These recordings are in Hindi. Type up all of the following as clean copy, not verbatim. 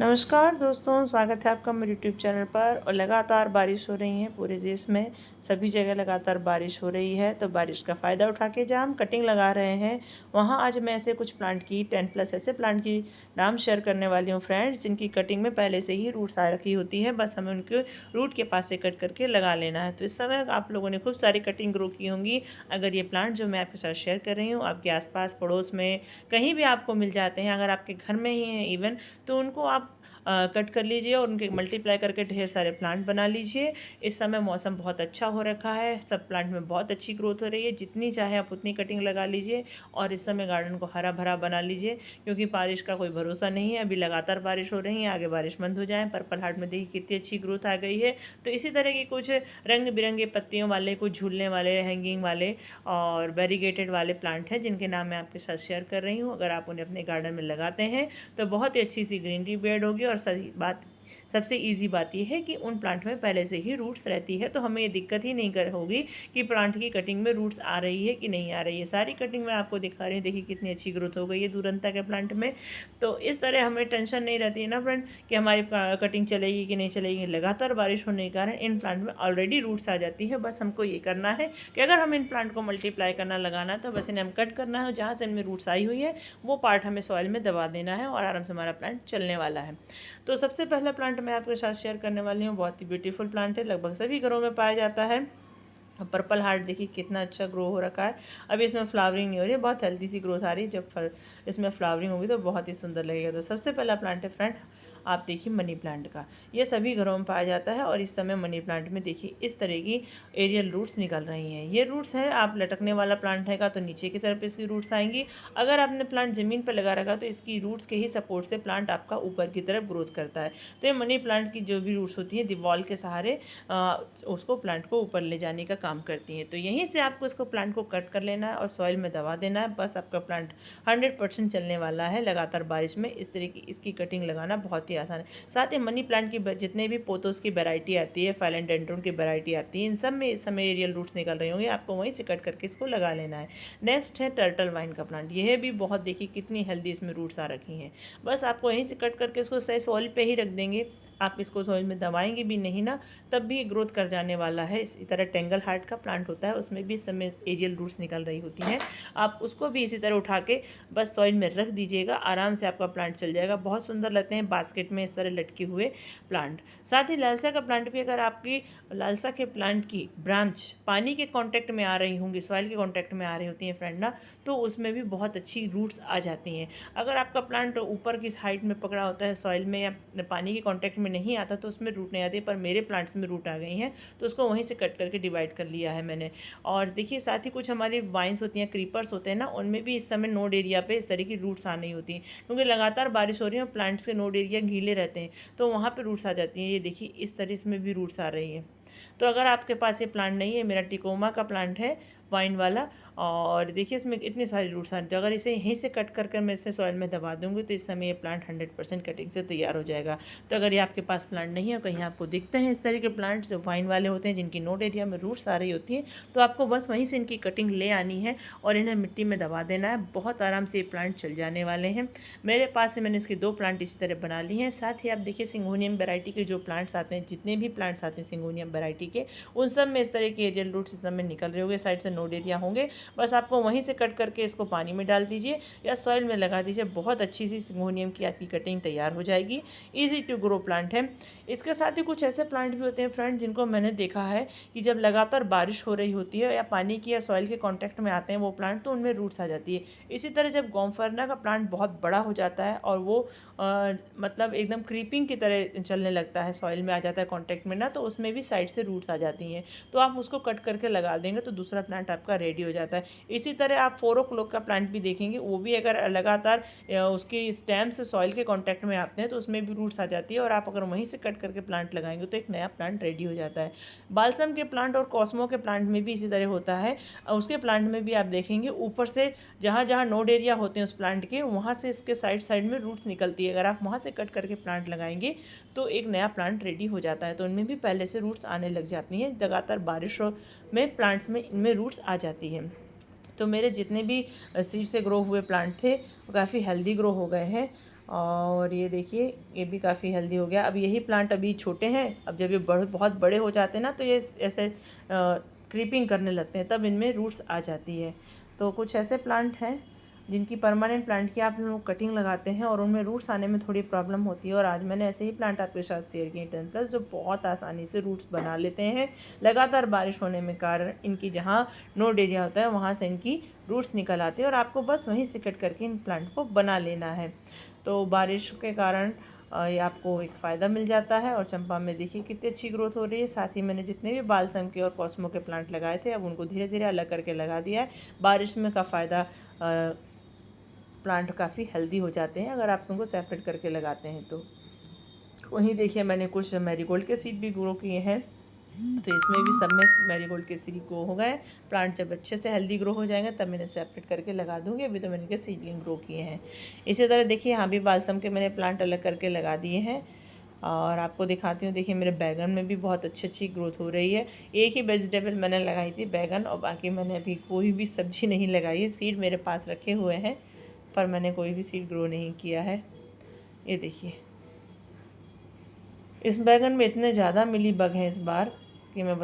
नमस्कार दोस्तों, स्वागत है आपका मेरे यूट्यूब चैनल पर। और लगातार बारिश हो रही है पूरे देश में, सभी जगह लगातार बारिश हो रही है। तो बारिश का फ़ायदा उठा के जहाँ हम कटिंग लगा रहे हैं वहाँ आज मैं ऐसे कुछ प्लांट की 10+ ऐसे प्लांट की नाम शेयर करने वाली हूँ फ्रेंड्स, जिनकी कटिंग में पहले से ही रूट्स आ रखी होती है। बस हमें उनके रूट के पास से कट करके लगा लेना है। तो इस समय आप लोगों ने खूब सारी कटिंग ग्रो की होंगी। अगर ये प्लांट जो मैं आपके साथ शेयर कर रही हूँ आपके आसपास पड़ोस में कहीं भी आपको मिल जाते हैं, अगर आपके घर में ही हैं इवन, तो उनको आप कट कर लीजिए और उनके मल्टीप्लाई करके ढेर सारे प्लांट बना लीजिए। इस समय मौसम बहुत अच्छा हो रखा है, सब प्लांट में बहुत अच्छी ग्रोथ हो रही है। जितनी चाहे आप उतनी कटिंग लगा लीजिए और इस समय गार्डन को हरा भरा बना लीजिए, क्योंकि बारिश का कोई भरोसा नहीं है। अभी लगातार बारिश हो रही है, आगे बारिश बंद हो जाए। पर्पल हार्ट में देखिए कितनी अच्छी ग्रोथ आ गई है। तो इसी तरह के कुछ रंग बिरंगे पत्तियों वाले, कुछ झूलने वाले, हैंगिंग वाले और वेरीगेटेड वाले प्लांट हैं, जिनके नाम मैं आपके साथ शेयर कर रही हूँ। अगर आप उन्हें अपने गार्डन में लगाते हैं तो बहुत ही अच्छी सी ग्रीनरी बेड होगी। और सही बात, सबसे इजी बात यह है कि उन प्लांट में पहले से ही रूट्स रहती है, तो हमें ये दिक्कत ही नहीं कर होगी कि प्लांट की कटिंग में रूट्स आ रही है कि नहीं आ रही है। सारी कटिंग मैं आपको दिखा रही हूँ, देखिए कितनी अच्छी ग्रोथ हो गई है दूरंता के प्लांट में। तो इस तरह हमें टेंशन नहीं रहती है ना फ्रेंड कि हमारी कटिंग चलेगी कि नहीं चलेगी। लगातार बारिश होने के कारण इन प्लांट में ऑलरेडी रूट्स आ जाती है। बस हमको ये करना है कि अगर हम इन प्लांट को मल्टीप्लाई करना, लगाना है, तो बस इन्हें हम कट करना है। जहाँ से इनमें रूट्स आई हुई है वो पार्ट हमें सॉइल में दबा देना है और आराम से हमारा प्लांट चलने वाला है। तो सबसे पहला प्लांट मैं आपके साथ शेयर करने वाली हूँ, बहुत ही ब्यूटीफुल प्लांट है, लगभग सभी घरों में पाया जाता है। पर्पल हार्ट देखिए कितना अच्छा ग्रो हो रखा है। अभी इसमें फ्लावरिंग नहीं हो रही है, बहुत हेल्दी सी ग्रोथ आ रही है। जब इसमें फ्लावरिंग होगी तो बहुत ही सुंदर लगेगा। तो सबसे पहला प्लांट है फ्रेंड, आप देखिए मनी प्लांट का। ये सभी घरों में पाया जाता है और इस समय मनी प्लांट में देखिए इस तरह की एरियल रूट्स निकल रही हैं। ये रूट्स हैं, आप लटकने वाला प्लांट हैगा तो नीचे की तरफ इसकी रूट्स आएंगी। अगर आपने प्लांट ज़मीन पर लगा रखा तो इसकी रूट्स के ही सपोर्ट से प्लांट आपका ऊपर की तरफ ग्रोथ करता है। तो ये मनी प्लांट की जो भी रूट्स होती हैं दीवार के सहारे उसको प्लांट को ऊपर ले जाने का काम करती हैं। तो यहीं से आपको इसको प्लांट को कट कर लेना है और सॉइल में दबा देना है। बस आपका प्लांट 100% चलने वाला है। लगातार बारिश में इस तरह की इसकी कटिंग लगाना बहुत ही आसान है। साथ ही मनी प्लांट की जितने भी पोथोस की वैरायटी आती है, फाइलेंडेंड्रोन की वैरायटी आती है, इन सब में इस समय एरियल रूट्स निकल रहे होंगे। आपको वहीं से कट करके इसको लगा लेना है। नेक्स्ट है टर्टल वाइन का प्लांट। यह भी बहुत, देखिए कितनी हेल्दी इसमें रूट्स आ रखी हैं। बस आपको वहीं से कट करके इसको सही सॉइल पे ही रख देंगे। आप इसको सॉइल में दबाएंगे भी नहीं ना, तब भी ग्रोथ कर जाने वाला है। इसी तरह टेंगल हार्ट का प्लांट होता है, उसमें भी इस समय एरियल रूट्स निकल रही होती हैं। आप उसको भी इसी तरह उठा के बस सॉइल में रख दीजिएगा, आराम से आपका प्लांट चल जाएगा। बहुत सुंदर लगते हैं बास्केट में इस तरह लटके हुए प्लांट। साथ ही लालसा का प्लांट भी, अगर आपकी लालसा के प्लांट की ब्रांच पानी के कॉन्टैक्ट में आ रही होंगी, सॉइल के कॉन्टैक्ट में आ रही होती हैं फ्रेंड ना, तो उसमें भी बहुत अच्छी रूट्स आ जाती हैं। अगर आपका प्लांट ऊपर की हाइट में पकड़ा होता है सॉइल में या पानी के कॉन्टैक्ट में नहीं आता तो उसमें रूट नहीं आती, पर मेरे प्लांट्स में रूट आ गई हैं तो उसको वहीं से कट करके डिवाइड कर लिया है मैंने। और देखिए साथ ही कुछ हमारी वाइन्स होती हैं, क्रीपर्स होते हैं ना, उनमें भी इस समय नोड एरिया पे इस तरह की रूट्स आ नहीं होती हैं, क्योंकि लगातार बारिश हो रही है और प्लांट्स के नोड एरिया गीले रहते हैं, तो वहाँ पे रूट्स आ जाती हैं। ये देखिए इस तरह इसमें भी रूट्स आ रही हैं। तो अगर आपके पास ये प्लांट नहीं है, मेरा टिकोमा का प्लांट है वाइन वाला, और देखिए इसमें इतनी सारी रूट्स आती हैं। अगर इसे यहीं से कट कर कर मैं इसे सॉइल में दबा दूंगी तो इस समय ये प्लांट 100% कटिंग से तैयार हो जाएगा। तो अगर ये आपके पास प्लांट नहीं है, कहीं आपको दिखते हैं इस तरह के प्लांट्स जो वाइन वाले होते हैं जिनकी नोड एरिया में रूट्स आ रही होती हैं, तो आपको बस वहीं से इनकी कटिंग ले आनी है और इन्हें मिट्टी में दबा देना है। बहुत आराम से ये प्लांट चल जाने वाले हैं। मेरे पास से मैंने इसके 2 प्लांट इसी तरह बना लिए हैं। साथ ही आप देखिए सिंगोनियम वैरायटी के जो प्लांट्स आते हैं, जितने भी प्लांट्स आते हैं सिंगोनियम वैरायटी के, उन सब में इस तरह के एरियल रूट्स इस समय निकल रहे होंगे, साइड से नोड एरिया होंगे। बस आपको वहीं से कट करके इसको पानी में डाल दीजिए या सॉइल में लगा दीजिए, बहुत अच्छी सी सिंगोनियम की आपकी कटिंग तैयार हो जाएगी। ईजी टू ग्रो प्लांट है। इसके साथ ही कुछ ऐसे प्लांट भी होते हैं फ्रेंड जिनको मैंने देखा है कि जब लगातार बारिश हो रही होती है या पानी की या सॉइल के कांटेक्ट में आते हैं वो प्लांट, तो उनमें रूट्स आ जाती है। इसी तरह जब गोमफरना का प्लांट बहुत बड़ा हो जाता है और वो मतलब एकदम क्रीपिंग की तरह चलने लगता है, सॉइल में आ जाता है कांटेक्ट में ना, तो उसमें भी साइड से रूट्स आ जाती हैं। तो आप उसको कट करके लगा देंगे तो दूसरा प्लांट आपका रेडी हो जाता है। इसी तरह आप 4 o'clock का प्लांट भी देखेंगे, वो भी अगर लगातार उसकी स्टेम से सॉइल के कांटेक्ट में आते हैं तो उसमें भी रूट्स आ जाती है, और आप अगर वहीं से कट करके प्लांट लगाएंगे तो एक नया प्लांट रेडी हो जाता है। बालसम के प्लांट और कॉस्मो के प्लांट में भी इसी तरह होता है। उसके प्लांट में भी आप देखेंगे ऊपर से जहाँ जहाँ नोड एरिया होते हैं उस प्लांट के, वहाँ से उसके साइड साइड में रूट्स निकलती है। अगर आप वहाँ से कट करके प्लांट लगाएंगे तो एक नया प्लांट रेडी हो जाता है। तो उनमें भी पहले से रूट्स आने लग जाती हैं। लगातार बारिशों में प्लांट्स में इनमें रूट्स आ जाती हैं। तो मेरे जितने भी सीड से ग्रो हुए प्लांट थे वो काफ़ी हेल्दी ग्रो हो गए हैं और ये देखिए ये भी काफ़ी हेल्दी हो गया। अब यही प्लांट अभी छोटे हैं, अब जब ये बहुत बड़े हो जाते हैं ना तो ये ऐसे क्रीपिंग करने लगते हैं, तब इनमें रूट्स आ जाती है। तो कुछ ऐसे प्लांट हैं जिनकी परमानेंट प्लांट की आप लोग कटिंग लगाते हैं और उनमें रूट्स आने में थोड़ी प्रॉब्लम होती है। और आज मैंने ऐसे ही प्लांट आपके साथ शेयर किए 10+ जो बहुत आसानी से रूट्स बना लेते हैं। लगातार बारिश होने में कारण इनकी जहाँ नोड एरिया होता है वहाँ से इनकी रूट्स निकल आती है और आपको बस वहीं से कट करके इन प्लांट को बना लेना है। तो बारिश के कारण ये आपको एक फ़ायदा मिल जाता है। और चंपा में देखिए कितनी अच्छी ग्रोथ हो रही है। साथ ही मैंने जितने भी बालसम के और कॉस्मो के प्लांट लगाए थे अब उनको धीरे धीरे अलग करके लगा दिया है। बारिश में का फ़ायदा प्लांट काफ़ी हेल्दी हो जाते हैं अगर आप उनको सेपरेट करके लगाते हैं तो। वहीं देखिए मैंने कुछ मैरीगोल्ड के सीड भी ग्रो किए हैं, तो इसमें भी सब में मैरीगोल्ड के सीड ग्रो हो गए। प्लांट जब अच्छे से हेल्दी ग्रो हो जाएंगे तब मैंने सेपरेट करके लगा दूंगी। अभी तो मैंने के सीडलिंग ग्रो किए हैं। इसी तरह देखिए यहाँ भी बालसम के मैंने प्लांट अलग करके लगा दिए हैं और आपको दिखाती हूँ। देखिए मेरे बैगन में भी बहुत अच्छी ग्रोथ हो रही है। एक ही वेजिटेबल मैंने लगाई थी बैगन, और बाकी मैंने अभी कोई भी सब्ज़ी नहीं लगाई है। सीड मेरे पास रखे हुए हैं पर मैंने कोई भी सीड ग्रो नहीं किया है। ये देखिए इस बैगन में इतने ज़्यादा मिली बग हैं इस बार कि मैं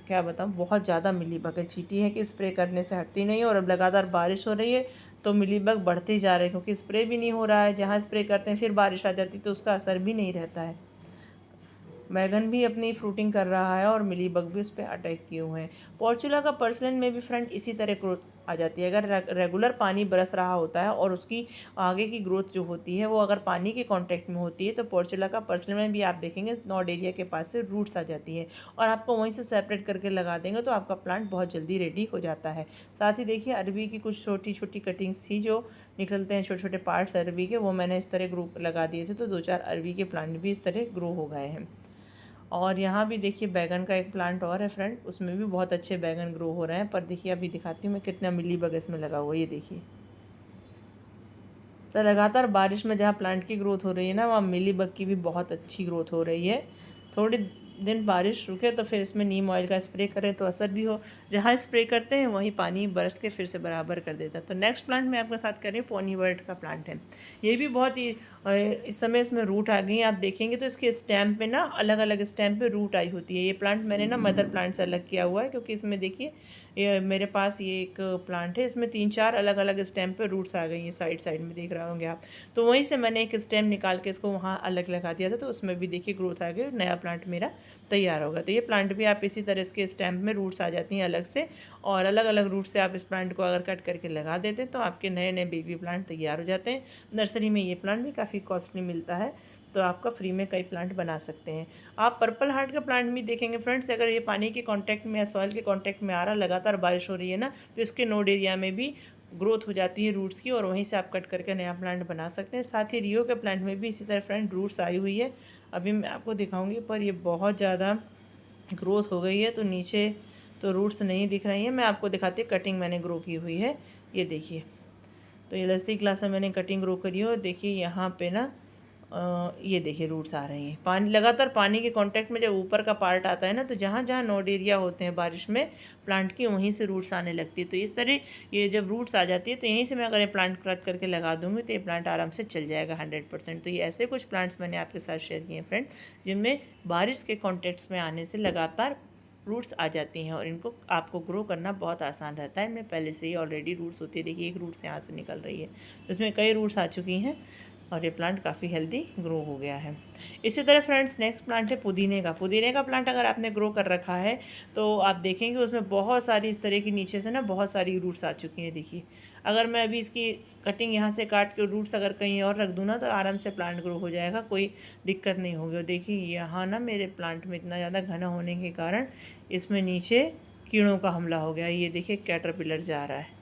क्या बताऊँ, बहुत ज़्यादा मिली बग है। चींटी है कि स्प्रे करने से हटती नहीं, और अब लगातार बारिश हो रही है तो मिली बग बढ़ते ही जा रहे हैं क्योंकि स्प्रे भी नहीं हो रहा है। जहाँ स्प्रे करते हैं फिर बारिश आ जाती है तो उसका असर भी नहीं रहता है। बैगन भी अपनी फ्रूटिंग कर रहा है और मिली बग भी उस पर अटैक किए हुए हैं। पोर्चुला का पर्सलन में भी फ्रेंड इसी तरह ग्रोथ आ जाती है। अगर रेगुलर पानी बरस रहा होता है और उसकी आगे की ग्रोथ जो होती है वो अगर पानी के कांटेक्ट में होती है तो पोर्चुला का पर्सलन में भी आप देखेंगे नॉड एरिया के पास से रूट्स आ जाती है और आपको वहीं से सेपरेट करके लगा देंगे तो आपका प्लांट बहुत जल्दी रेडी हो जाता है। साथ ही देखिए अरबी की कुछ छोटी छोटी कटिंग्स थी जो निकलते हैं, छोटे छोटे पार्ट्स अरबी के, वो मैंने इस तरह ग्रुप लगा दिए थे तो 2-4 अरबी के प्लांट भी इस तरह ग्रो हो गए हैं। और यहाँ भी देखिए बैगन का एक प्लांट और है फ्रेंड, उसमें भी बहुत अच्छे बैगन ग्रो हो रहे हैं। पर देखिए अभी दिखाती हूँ मैं कितना मिली बग इसमें लगा हुआ है। ये देखिए तो लगातार बारिश में जहाँ प्लांट की ग्रोथ हो रही है ना वहाँ मिली बग की भी बहुत अच्छी ग्रोथ हो रही है। थोड़ी दिन बारिश रुके तो फिर इसमें नीम ऑयल का स्प्रे करें तो असर भी हो। जहाँ स्प्रे करते हैं वहीं पानी बरस के फिर से बराबर कर देता है। तो नेक्स्ट प्लांट मैं आपके साथ कर रही हूँ पोनी वर्ड का प्लांट है। ये भी बहुत ही इस समय इसमें रूट आ गई हैं। आप देखेंगे तो इसके स्टेम पे ना अलग अलग स्टेम पे रूट आई होती है। ये प्लांट मैंने ना मदर प्लांट से अलग किया हुआ है क्योंकि इसमें देखिए ये मेरे पास ये एक प्लांट है, इसमें 3-4 अलग अलग स्टेम पे रूट्स आ गई हैं। साइड साइड में देख रहे होंगे आप। तो वहीं से मैंने एक स्टेम निकाल के इसको वहाँ अलग लगा दिया था तो उसमें भी देखिए ग्रोथ आ गई, नया प्लांट मेरा तैयार होगा। तो ये प्लांट भी आप इसी तरह इसके स्टेम में रूट्स आ जाती हैं अलग से, और अलग अलग रूट से आप इस प्लांट को अगर कट करके लगा देते हैं तो आपके नए नए बेबी प्लांट तैयार हो जाते हैं। नर्सरी में ये प्लांट भी काफ़ी कॉस्टली मिलता है तो आपका फ्री में कई प्लांट बना सकते हैं। आप पर्पल हार्ट का प्लांट भी देखेंगे फ्रेंड्स, अगर ये पानी के कांटेक्ट में या सॉइल के कांटेक्ट में आ रहा, लगातार बारिश हो रही है ना, तो इसके नोड एरिया में भी ग्रोथ हो जाती है रूट्स की और वहीं से आप कट करके नया प्लांट बना सकते हैं। साथ ही रियो के प्लांट में भी इसी तरह फ्रेंड रूट्स आई हुई है। अभी मैं आपको दिखाऊंगी पर ये बहुत ज़्यादा ग्रोथ हो गई है तो नीचे तो रूट्स नहीं दिख रही हैं। मैं आपको दिखाती हूँ कटिंग मैंने ग्रो की हुई है। ये देखिए तो ये लस्सी ग्लास में मैंने कटिंग ग्रो करी है और देखिए यहाँ पे ना ये देखिए रूट्स आ रही हैं। पानी लगातार पानी के कांटेक्ट में जब ऊपर का पार्ट आता है ना तो जहाँ जहाँ नोड एरिया होते हैं बारिश में प्लांट की वहीं से रूट्स आने लगती है। तो इस तरह ये जब रूट्स आ जाती है तो यहीं से मैं अगर ये प्लांट कट करके लगा दूँगी तो ये प्लांट आराम से चल जाएगा 100%। तो ये ऐसे कुछ प्लांट्स मैंने आपके साथ शेयर किए हैं फ्रेंड जिनमें बारिश के कॉन्टेक्ट्स में आने से लगातार रूट्स आ जाती हैं और इनको आपको ग्रो करना बहुत आसान रहता है। इनमें पहले से ही ऑलरेडी रूट्स होती है। देखिए एक रूट से यहाँ से निकल रही है, इसमें कई रूट्स आ चुकी हैं और ये प्लांट काफ़ी हेल्दी ग्रो हो गया है। इसी तरह फ्रेंड्स नेक्स्ट प्लांट है पुदीने का। पुदीने का प्लांट अगर आपने ग्रो कर रखा है तो आप देखेंगे उसमें बहुत सारी इस तरह की नीचे से ना बहुत सारी रूट्स आ चुकी हैं। देखिए अगर मैं अभी इसकी कटिंग यहाँ से काट के रूट्स अगर कहीं और रख दूँ ना तो आराम से प्लांट ग्रो हो जाएगा, कोई दिक्कत नहीं होगी। और देखिए यहाँ ना मेरे प्लांट में इतना ज़्यादा घना होने के कारण इसमें नीचे कीड़ों का हमला हो गया। ये देखिए कैटरपिलर जा रहा है,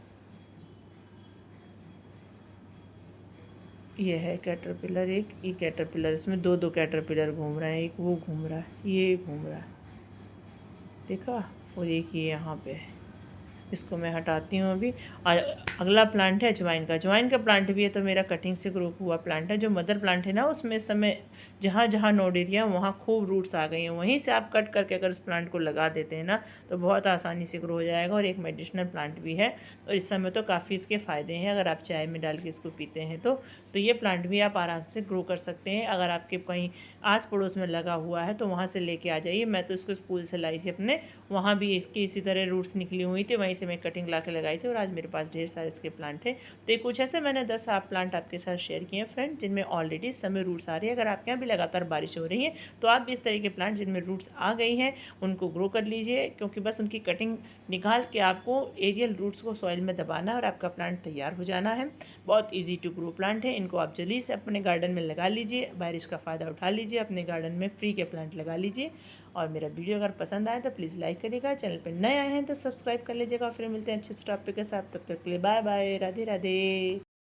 ये है कैटरपिलर, एक ये कैटरपिलर, इसमें दो कैटरपिलर घूम रहे हैं, एक वो घूम रहा है, ये घूम रहा है, देखा, और एक ये यहाँ पे है। इसको मैं हटाती हूँ अभी। और अगला प्लांट है अजवाइन का। अजवाइन का प्लांट भी है तो मेरा कटिंग से ग्रो हुआ प्लांट है। जो मदर प्लांट है ना, उसमें इस समय जहाँ जहाँ नोड एरिया वहाँ खूब रूट्स आ गई हैं। वहीं से आप कट करके अगर उस प्लांट को लगा देते हैं ना तो बहुत आसानी से ग्रो हो जाएगा। और एक मेडिसिनल प्लांट भी है और इस समय तो काफ़ी इसके फ़ायदे हैं अगर आप चाय में डाल के इसको पीते हैं तो ये प्लांट भी आप आराम से ग्रो कर सकते हैं। अगर आपके कहीं आस पड़ोस में लगा हुआ है तो वहाँ से लेके आ जाइए। मैं तो इसको स्कूल से लाई थी अपने, वहाँ भी इसकी इसी तरह रूट्स निकली हुई थी, वहीं से मैं कटिंग ला के लगाई थी और आज मेरे पास ढेर सारे इसके प्लांट है। तो ये कुछ ऐसे मैंने 10 आप प्लांट आपके साथ शेयर किए हैं फ्रेंड, जिनमें ऑलरेडी इस समय रूट्स आ रही है। अगर आपके यहाँ भी लगातार बारिश हो रही है तो आप भी इस तरह के प्लांट जिनमें रूट्स आ गई हैं उनको ग्रो कर लीजिए, क्योंकि बस उनकी कटिंग निकाल के आपको एरियल रूट्स को सॉइल में दबाना है और आपका प्लांट तैयार हो जाना है। बहुत ईजी टू ग्रो प्लांट है। इनको आप जल्दी से अपने गार्डन में लगा लीजिए, बारिश का फ़ायदा उठा लीजिए, अपने गार्डन में फ्री के प्लांट लगा लीजिए। और मेरा वीडियो अगर पसंद आए तो प्लीज़ लाइक करिएगा, चैनल पर नए आए हैं तो सब्सक्राइब कर लीजिएगा। फिर मिलते हैं अच्छे से टॉपिक के साथ, तब तक के लिए बाय बाय, राधे राधे।